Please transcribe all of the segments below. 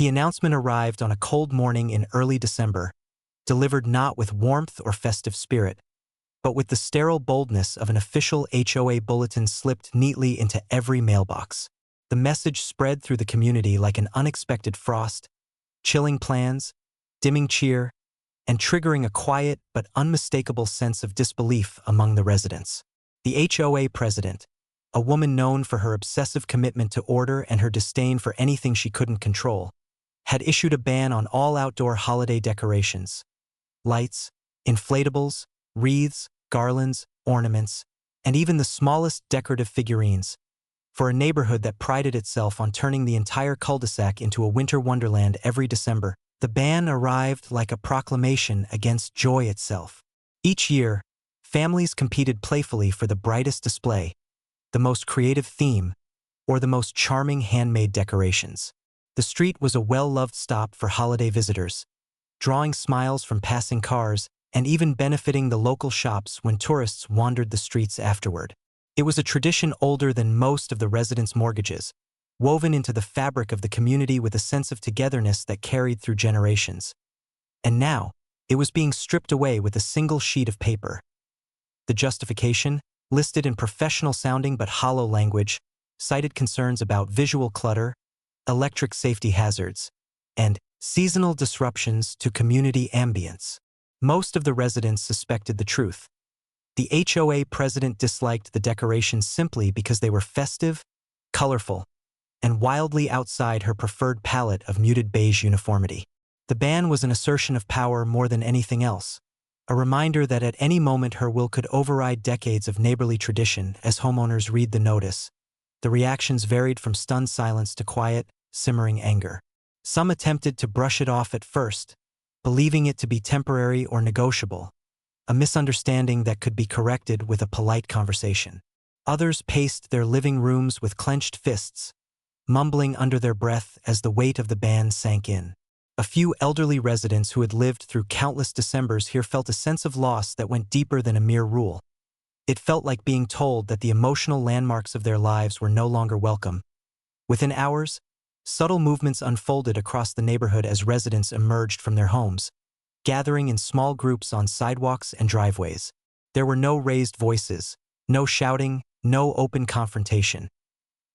The announcement arrived on a cold morning in early December, delivered not with warmth or festive spirit, but with the sterile boldness of an official HOA bulletin slipped neatly into every mailbox. The message spread through the community like an unexpected frost, chilling plans, dimming cheer, and triggering a quiet but unmistakable sense of disbelief among the residents. The HOA president, a woman known for her obsessive commitment to order and her disdain for anything she couldn't control, had issued a ban on all outdoor holiday decorations. Lights, inflatables, wreaths, garlands, ornaments, and even the smallest decorative figurines. For a neighborhood that prided itself on turning the entire cul-de-sac into a winter wonderland every December, the ban arrived like a proclamation against joy itself. Each year, families competed playfully for the brightest display, the most creative theme, or the most charming handmade decorations. The street was a well-loved stop for holiday visitors, drawing smiles from passing cars and even benefiting the local shops when tourists wandered the streets afterward. It was a tradition older than most of the residents' mortgages, woven into the fabric of the community with a sense of togetherness that carried through generations. And now, it was being stripped away with a single sheet of paper. The justification, listed in professional-sounding but hollow language, cited concerns about visual clutter, electric safety hazards, and seasonal disruptions to community ambience. Most of the residents suspected the truth. The HOA president disliked the decorations simply because they were festive, colorful, and wildly outside her preferred palette of muted beige uniformity. The ban was an assertion of power more than anything else, a reminder that at any moment her will could override decades of neighborly tradition. As homeowners read the notice, the reactions varied from stunned silence to quiet, simmering anger. Some attempted to brush it off at first, believing it to be temporary or negotiable, a misunderstanding that could be corrected with a polite conversation. Others paced their living rooms with clenched fists, mumbling under their breath as the weight of the ban sank in. A few elderly residents who had lived through countless Decembers here felt a sense of loss that went deeper than a mere rule. It felt like being told that the emotional landmarks of their lives were no longer welcome. Within hours, subtle movements unfolded across the neighborhood as residents emerged from their homes, gathering in small groups on sidewalks and driveways. There were no raised voices, no shouting, no open confrontation.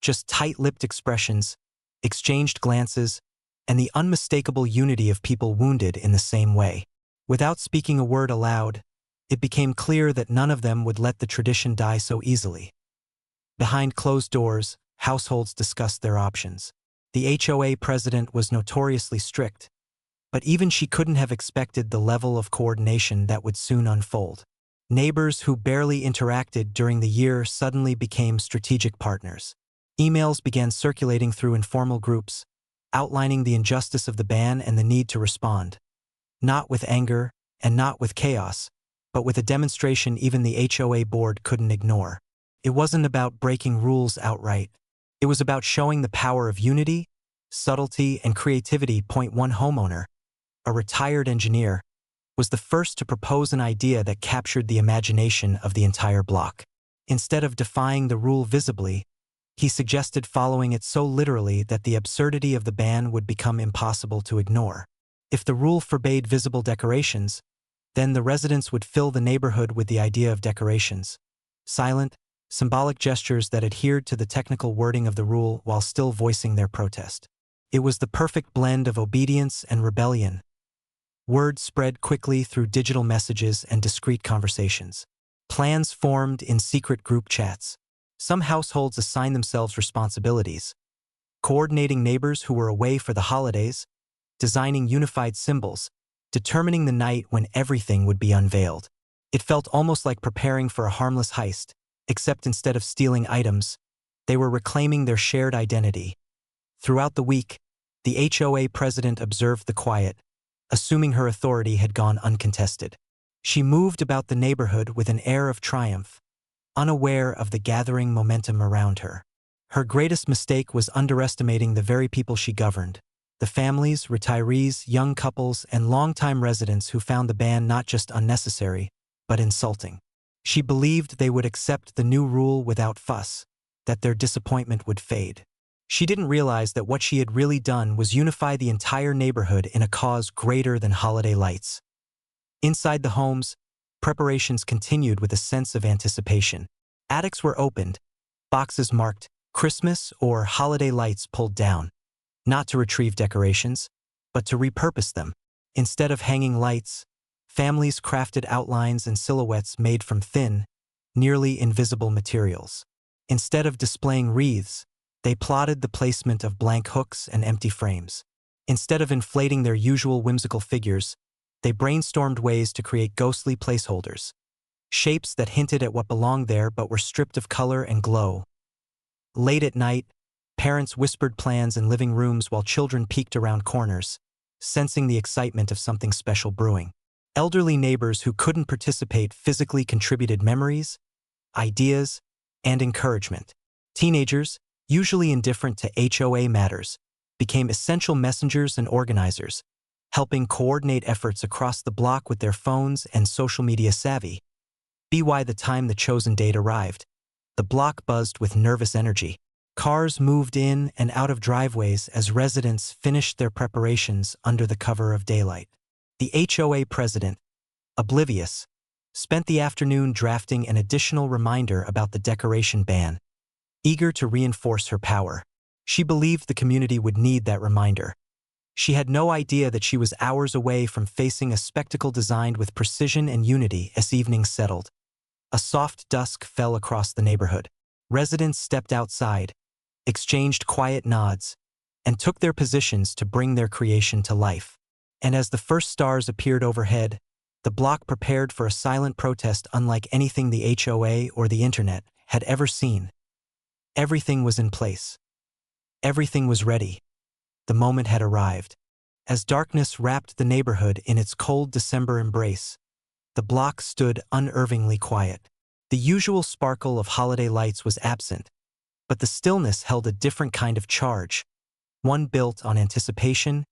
Just tight-lipped expressions, exchanged glances, and the unmistakable unity of people wounded in the same way. Without speaking a word aloud, it became clear that none of them would let the tradition die so easily. Behind closed doors, households discussed their options. The HOA president was notoriously strict, but even she couldn't have expected the level of coordination that would soon unfold. Neighbors who barely interacted during the year suddenly became strategic partners. Emails began circulating through informal groups, outlining the injustice of the ban and the need to respond. Not with anger and not with chaos, but with a demonstration even the HOA board couldn't ignore. It wasn't about breaking rules outright. It was about showing the power of unity, subtlety, and creativity. One homeowner, a retired engineer, was the first to propose an idea that captured the imagination of the entire block. Instead of defying the rule visibly, he suggested following it so literally that the absurdity of the ban would become impossible to ignore. If the rule forbade visible decorations, then the residents would fill the neighborhood with the idea of decorations. Silent, symbolic gestures that adhered to the technical wording of the rule while still voicing their protest. It was the perfect blend of obedience and rebellion. Word spread quickly through digital messages and discreet conversations. Plans formed in secret group chats. Some households assigned themselves responsibilities, coordinating neighbors who were away for the holidays, designing unified symbols, determining the night when everything would be unveiled. It felt almost like preparing for a harmless heist, except instead of stealing items, they were reclaiming their shared identity. Throughout the week, the HOA president observed the quiet, assuming her authority had gone uncontested. She moved about the neighborhood with an air of triumph, unaware of the gathering momentum around her. Her greatest mistake was underestimating the very people she governed, the families, retirees, young couples, and longtime residents who found the ban not just unnecessary, but insulting. She believed they would accept the new rule without fuss, that their disappointment would fade. She didn't realize that what she had really done was unify the entire neighborhood in a cause greater than holiday lights. Inside the homes, preparations continued with a sense of anticipation. Attics were opened, boxes marked Christmas or holiday lights pulled down, not to retrieve decorations, but to repurpose them. Instead of hanging lights, families crafted outlines and silhouettes made from thin, nearly invisible materials. Instead of displaying wreaths, they plotted the placement of blank hooks and empty frames. Instead of inflating their usual whimsical figures, they brainstormed ways to create ghostly placeholders, shapes that hinted at what belonged there but were stripped of color and glow. Late at night, parents whispered plans in living rooms while children peeked around corners, sensing the excitement of something special brewing. Elderly neighbors who couldn't participate physically contributed memories, ideas, and encouragement. Teenagers, usually indifferent to HOA matters, became essential messengers and organizers, helping coordinate efforts across the block with their phones and social media savvy. By the time the chosen date arrived, the block buzzed with nervous energy. Cars moved in and out of driveways as residents finished their preparations under the cover of daylight. The HOA president, oblivious, spent the afternoon drafting an additional reminder about the decoration ban, eager to reinforce her power. She believed the community would need that reminder. She had no idea that she was hours away from facing a spectacle designed with precision and unity as evening settled. A soft dusk fell across the neighborhood. Residents stepped outside, exchanged quiet nods, and took their positions to bring their creation to life. And as the first stars appeared overhead, the block prepared for a silent protest unlike anything the HOA or the internet had ever seen. Everything was in place. Everything was ready. The moment had arrived. As darkness wrapped the neighborhood in its cold December embrace, the block stood unervingly quiet. The usual sparkle of holiday lights was absent, but the stillness held a different kind of charge, one built on anticipation,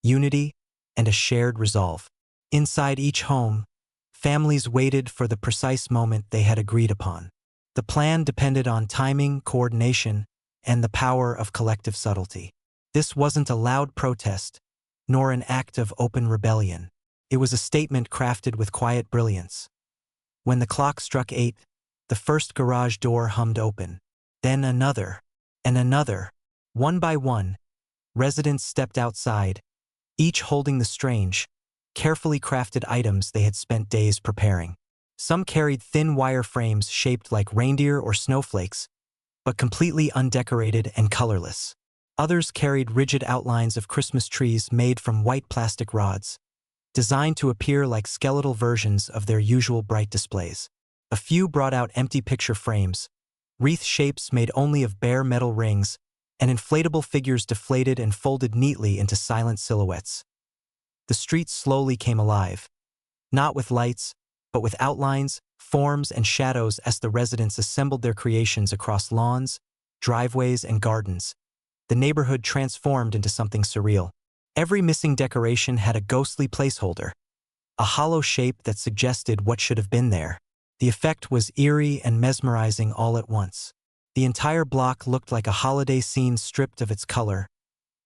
unity, and a shared resolve. Inside each home, families waited for the precise moment they had agreed upon. The plan depended on timing, coordination, and the power of collective subtlety. This wasn't a loud protest, nor an act of open rebellion. It was a statement crafted with quiet brilliance. When the clock struck 8, the first garage door hummed open. Then another, and another. One by one, residents stepped outside, each holding the strange, carefully crafted items they had spent days preparing. Some carried thin wire frames shaped like reindeer or snowflakes, but completely undecorated and colorless. Others carried rigid outlines of Christmas trees made from white plastic rods, designed to appear like skeletal versions of their usual bright displays. A few brought out empty picture frames, wreath shapes made only of bare metal rings, and inflatable figures deflated and folded neatly into silent silhouettes. The streets slowly came alive, not with lights, but with outlines, forms, and shadows as the residents assembled their creations across lawns, driveways, and gardens. The neighborhood transformed into something surreal. Every missing decoration had a ghostly placeholder, a hollow shape that suggested what should have been there. The effect was eerie and mesmerizing all at once. The entire block looked like a holiday scene stripped of its color,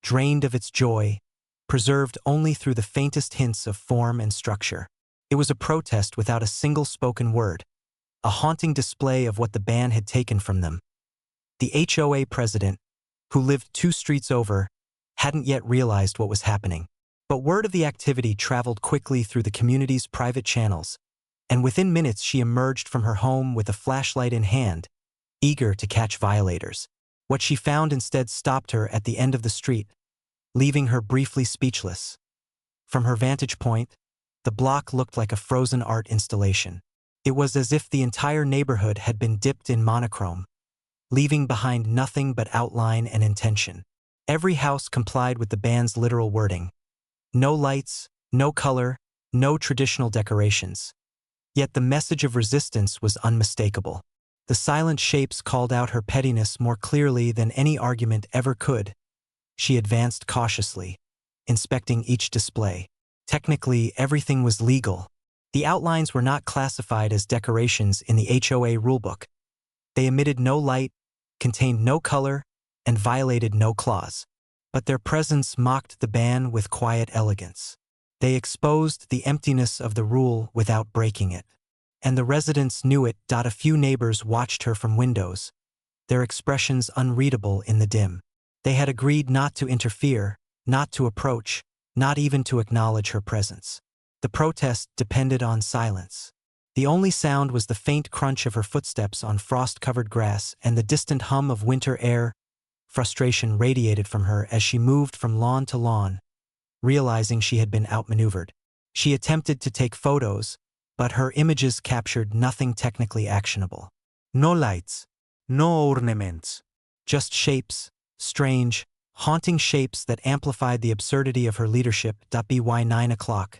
drained of its joy, preserved only through the faintest hints of form and structure. It was a protest without a single spoken word, a haunting display of what the ban had taken from them. The HOA president, who lived 2 streets over, hadn't yet realized what was happening. But word of the activity traveled quickly through the community's private channels, and within minutes she emerged from her home with a flashlight in hand, eager to catch violators. What she found instead stopped her at the end of the street, leaving her briefly speechless. From her vantage point, the block looked like a frozen art installation. It was as if the entire neighborhood had been dipped in monochrome, leaving behind nothing but outline and intention. Every house complied with the ban's literal wording. No lights, no color, no traditional decorations. Yet the message of resistance was unmistakable. The silent shapes called out her pettiness more clearly than any argument ever could. She advanced cautiously, inspecting each display. Technically, everything was legal. The outlines were not classified as decorations in the HOA rulebook. They emitted no light, contained no color, and violated no clause. But their presence mocked the ban with quiet elegance. They exposed the emptiness of the rule without breaking it. And the residents knew it. A few neighbors watched her from windows, their expressions unreadable in the dim. They had agreed not to interfere, not to approach, not even to acknowledge her presence. The protest depended on silence. The only sound was the faint crunch of her footsteps on frost-covered grass and the distant hum of winter air. Frustration radiated from her as she moved from lawn to lawn, realizing she had been outmaneuvered. She attempted to take photos, but her images captured nothing technically actionable. No lights, no ornaments, just shapes, strange, haunting shapes that amplified the absurdity of her leadership. By 9 o'clock,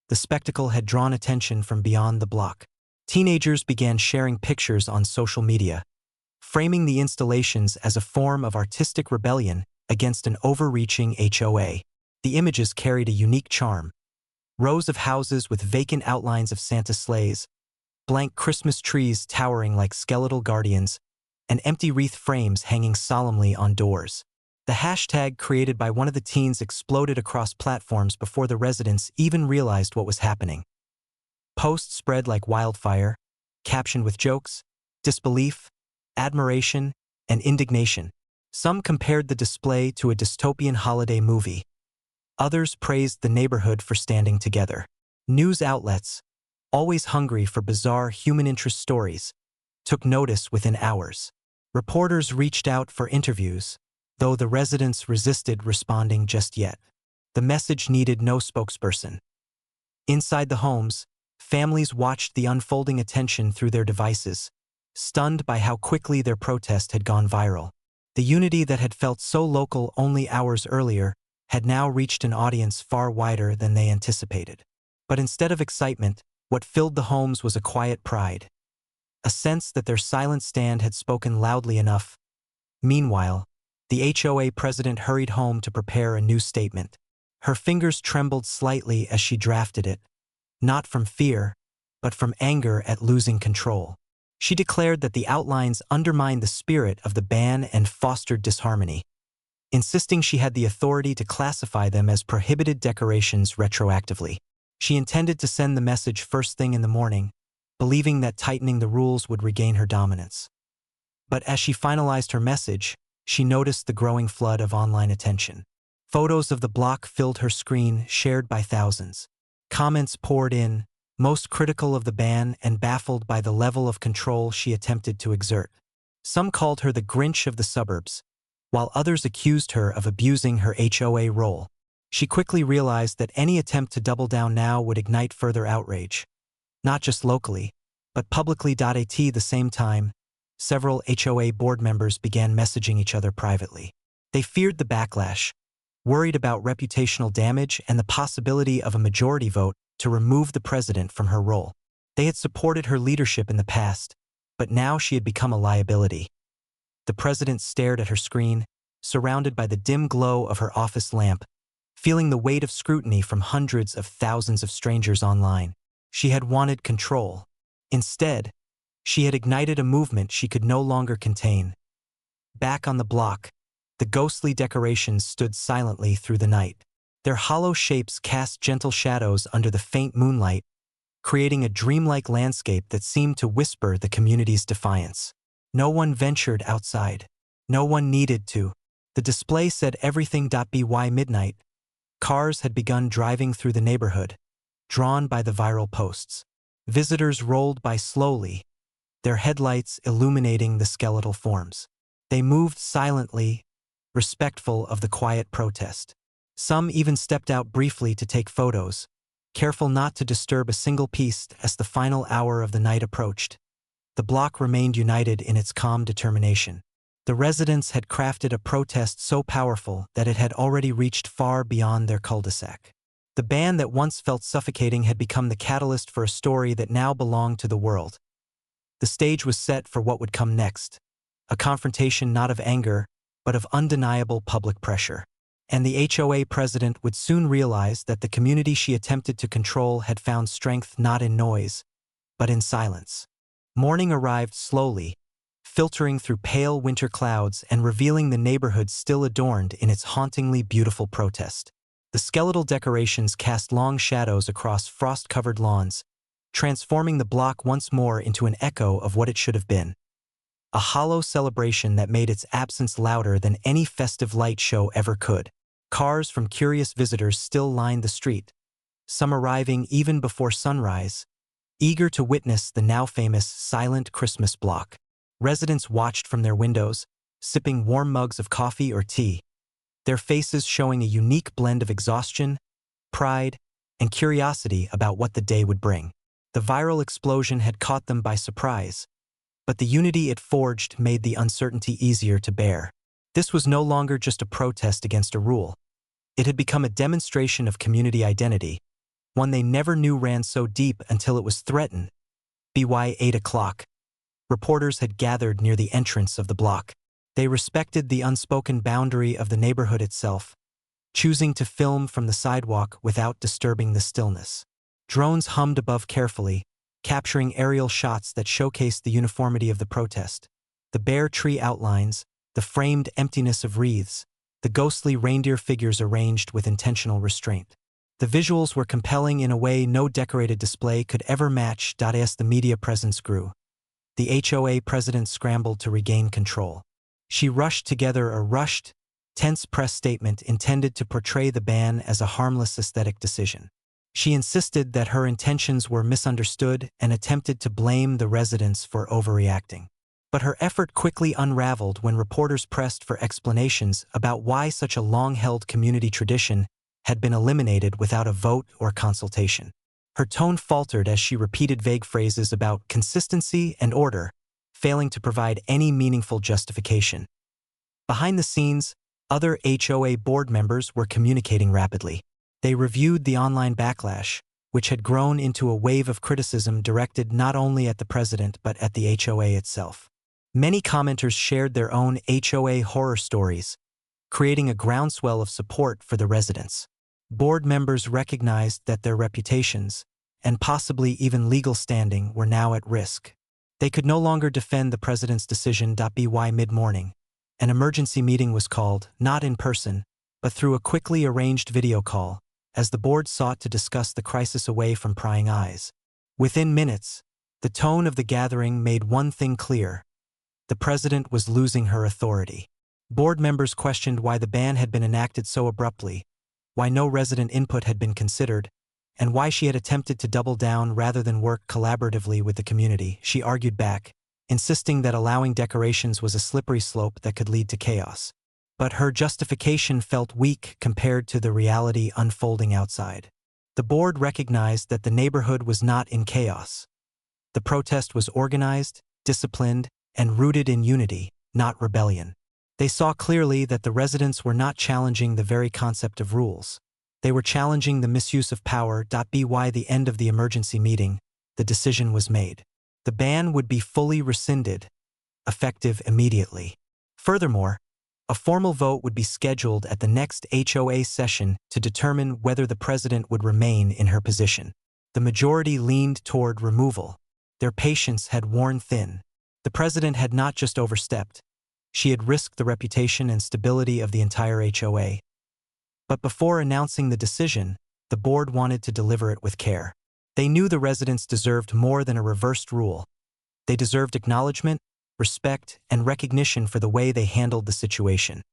the spectacle had drawn attention from beyond the block. Teenagers began sharing pictures on social media, framing the installations as a form of artistic rebellion against an overreaching HOA. The images carried a unique charm. Rows of houses with vacant outlines of Santa sleighs, blank Christmas trees towering like skeletal guardians, and empty wreath frames hanging solemnly on doors. The hashtag created by one of the teens exploded across platforms before the residents even realized what was happening. Posts spread like wildfire, captioned with jokes, disbelief, admiration, and indignation. Some compared the display to a dystopian holiday movie. Others praised the neighborhood for standing together. News outlets, always hungry for bizarre human interest stories, took notice within hours. Reporters reached out for interviews, though the residents resisted responding just yet. The message needed no spokesperson. Inside the homes, families watched the unfolding attention through their devices, stunned by how quickly their protest had gone viral. The unity that had felt so local only hours earlier had now reached an audience far wider than they anticipated. But instead of excitement, what filled the homes was a quiet pride, a sense that their silent stand had spoken loudly enough. Meanwhile, the HOA president hurried home to prepare a new statement. Her fingers trembled slightly as she drafted it, not from fear, but from anger at losing control. She declared that the outlines undermined the spirit of the ban and fostered disharmony, insisting she had the authority to classify them as prohibited decorations retroactively. She intended to send the message first thing in the morning, believing that tightening the rules would regain her dominance. But as she finalized her message, she noticed the growing flood of online attention. Photos of the block filled her screen, shared by thousands. Comments poured in, most critical of the ban and baffled by the level of control she attempted to exert. Some called her the Grinch of the suburbs, while others accused her of abusing her HOA role. She quickly realized that any attempt to double down now would ignite further outrage, not just locally, but publicly. At the same time, several HOA board members began messaging each other privately. They feared the backlash, worried about reputational damage and the possibility of a majority vote to remove the president from her role. They had supported her leadership in the past, but now she had become a liability. The president stared at her screen, surrounded by the dim glow of her office lamp, feeling the weight of scrutiny from hundreds of thousands of strangers online. She had wanted control. Instead, she had ignited a movement she could no longer contain. Back on the block, the ghostly decorations stood silently through the night. Their hollow shapes cast gentle shadows under the faint moonlight, creating a dreamlike landscape that seemed to whisper the community's defiance. No one ventured outside. No one needed to. The display said everything. By midnight, cars had begun driving through the neighborhood, drawn by the viral posts. Visitors rolled by slowly, their headlights illuminating the skeletal forms. They moved silently, respectful of the quiet protest. Some even stepped out briefly to take photos, careful not to disturb a single piece. As the final hour of the night approached, the block remained united in its calm determination. The residents had crafted a protest so powerful that it had already reached far beyond their cul-de-sac. The ban that once felt suffocating had become the catalyst for a story that now belonged to the world. The stage was set for what would come next, a confrontation not of anger, but of undeniable public pressure. And the HOA president would soon realize that the community she attempted to control had found strength not in noise, but in silence. Morning arrived slowly, filtering through pale winter clouds and revealing the neighborhood still adorned in its hauntingly beautiful protest. The skeletal decorations cast long shadows across frost-covered lawns, transforming the block once more into an echo of what it should have been. A hollow celebration that made its absence louder than any festive light show ever could. Cars from curious visitors still lined the street, some arriving even before sunrise, eager to witness the now famous silent Christmas block. Residents watched from their windows, sipping warm mugs of coffee or tea, their faces showing a unique blend of exhaustion, pride, and curiosity about what the day would bring. The viral explosion had caught them by surprise, but the unity it forged made the uncertainty easier to bear. This was no longer just a protest against a rule. It had become a demonstration of community identity, one they never knew ran so deep until it was threatened. By 8 o'clock, reporters had gathered near the entrance of the block. They respected the unspoken boundary of the neighborhood itself, choosing to film from the sidewalk without disturbing the stillness. Drones hummed above carefully, capturing aerial shots that showcased the uniformity of the protest. The bare tree outlines, the framed emptiness of wreaths, the ghostly reindeer figures arranged with intentional restraint. The visuals were compelling in a way no decorated display could ever match. As the media presence grew, the HOA president scrambled to regain control. She rushed together a tense press statement intended to portray the ban as a harmless aesthetic decision. She insisted that her intentions were misunderstood and attempted to blame the residents for overreacting. But her effort quickly unraveled when reporters pressed for explanations about why such a long-held community tradition had been eliminated without a vote or consultation. Her tone faltered as she repeated vague phrases about consistency and order, failing to provide any meaningful justification. Behind the scenes, other HOA board members were communicating rapidly. They reviewed the online backlash, which had grown into a wave of criticism directed not only at the president but at the HOA itself. Many commenters shared their own HOA horror stories, creating a groundswell of support for the residents. Board members recognized that their reputations, and possibly even legal standing, were now at risk. They could no longer defend the president's decision. By mid-morning, an emergency meeting was called, not in person, but through a quickly arranged video call, as the board sought to discuss the crisis away from prying eyes. Within minutes, the tone of the gathering made one thing clear: the president was losing her authority. Board members questioned why the ban had been enacted so abruptly, why no resident input had been considered, and why she had attempted to double down rather than work collaboratively with the community. She argued back, insisting that allowing decorations was a slippery slope that could lead to chaos. But her justification felt weak compared to the reality unfolding outside. The board recognized that the neighborhood was not in chaos. The protest was organized, disciplined, and rooted in unity, not rebellion. They saw clearly that the residents were not challenging the very concept of rules. They were challenging the misuse of power. By the end of the emergency meeting, the decision was made. The ban would be fully rescinded, effective immediately. Furthermore, a formal vote would be scheduled at the next HOA session to determine whether the president would remain in her position. The majority leaned toward removal. Their patience had worn thin. The president had not just overstepped. She had risked the reputation and stability of the entire HOA. But before announcing the decision, the board wanted to deliver it with care. They knew the residents deserved more than a reversed rule. They deserved acknowledgement, respect, and recognition for the way they handled the situation.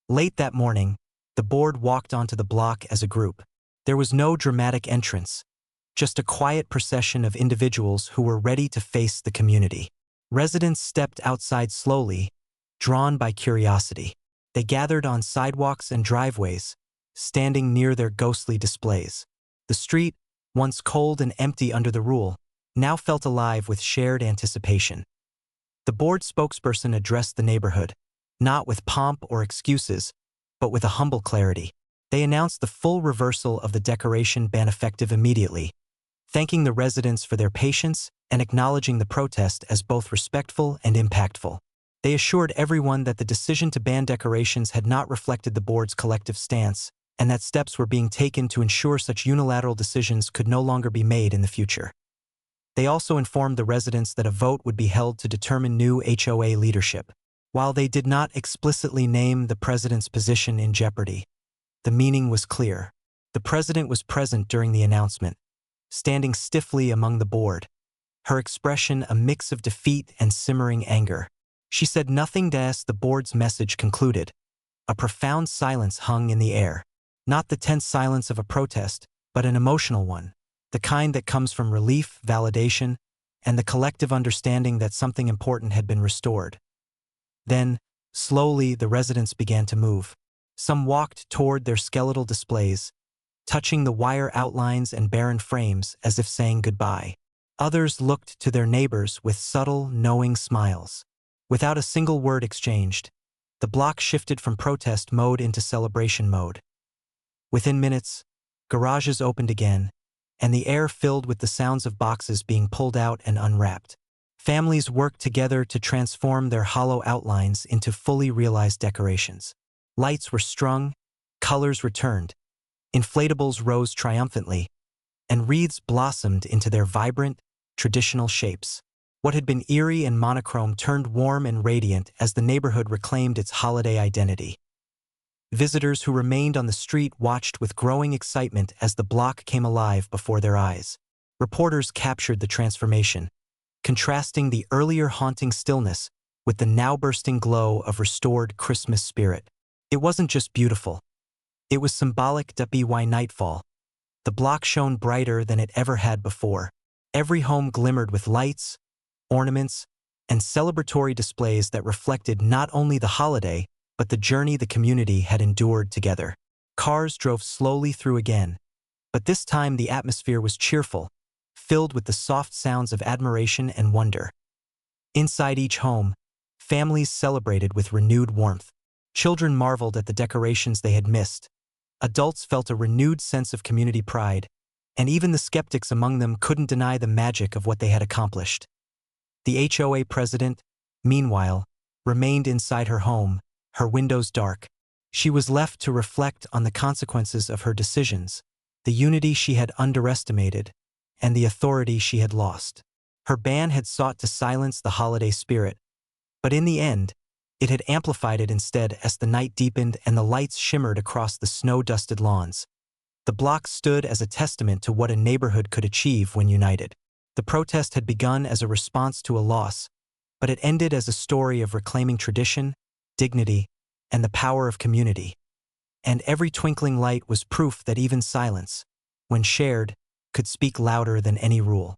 Late that morning, the board walked onto the block as a group. There was no dramatic entrance, just a quiet procession of individuals who were ready to face the community. Residents stepped outside slowly, drawn by curiosity. They gathered on sidewalks and driveways, standing near their ghostly displays. The street, once cold and empty under the rule, now felt alive with shared anticipation. The board spokesperson addressed the neighborhood, not with pomp or excuses, but with a humble clarity. They announced the full reversal of the decoration ban effective immediately, thanking the residents for their patience and acknowledging the protest as both respectful and impactful. They assured everyone that the decision to ban decorations had not reflected the board's collective stance, and that steps were being taken to ensure such unilateral decisions could no longer be made in the future. They also informed the residents that a vote would be held to determine new HOA leadership. While they did not explicitly name the president's position in jeopardy, the meaning was clear. The president was present during the announcement, standing stiffly among the board, her expression a mix of defeat and simmering anger. She said nothing as the board's message concluded. A profound silence hung in the air. Not the tense silence of a protest, but an emotional one, the kind that comes from relief, validation, and the collective understanding that something important had been restored. Then, slowly, the residents began to move. Some walked toward their skeletal displays, touching the wire outlines and barren frames as if saying goodbye. Others looked to their neighbors with subtle, knowing smiles. Without a single word exchanged, the block shifted from protest mode into celebration mode. Within minutes, garages opened again, and the air filled with the sounds of boxes being pulled out and unwrapped. Families worked together to transform their hollow outlines into fully realized decorations. Lights were strung, colors returned, inflatables rose triumphantly, and wreaths blossomed into their vibrant, traditional shapes. What had been eerie and monochrome turned warm and radiant as the neighborhood reclaimed its holiday identity. Visitors who remained on the street watched with growing excitement as the block came alive before their eyes. Reporters captured the transformation, contrasting the earlier haunting stillness with the now bursting glow of restored Christmas spirit. It wasn't just beautiful. It was symbolic. By nightfall, the block shone brighter than it ever had before. Every home glimmered with lights, ornaments, and celebratory displays that reflected not only the holiday, but the journey the community had endured together. Cars drove slowly through again, but this time the atmosphere was cheerful, filled with the soft sounds of admiration and wonder. Inside each home, families celebrated with renewed warmth. Children marveled at the decorations they had missed. Adults felt a renewed sense of community pride, and even the skeptics among them couldn't deny the magic of what they had accomplished. The HOA president, meanwhile, remained inside her home, her windows dark. She was left to reflect on the consequences of her decisions, the unity she had underestimated, and the authority she had lost. Her ban had sought to silence the holiday spirit, but in the end, it had amplified it instead as the night deepened and the lights shimmered across the snow-dusted lawns. The block stood as a testament to what a neighborhood could achieve when united. The protest had begun as a response to a loss, but it ended as a story of reclaiming tradition, dignity, and the power of community. And every twinkling light was proof that even silence, when shared, could speak louder than any rule.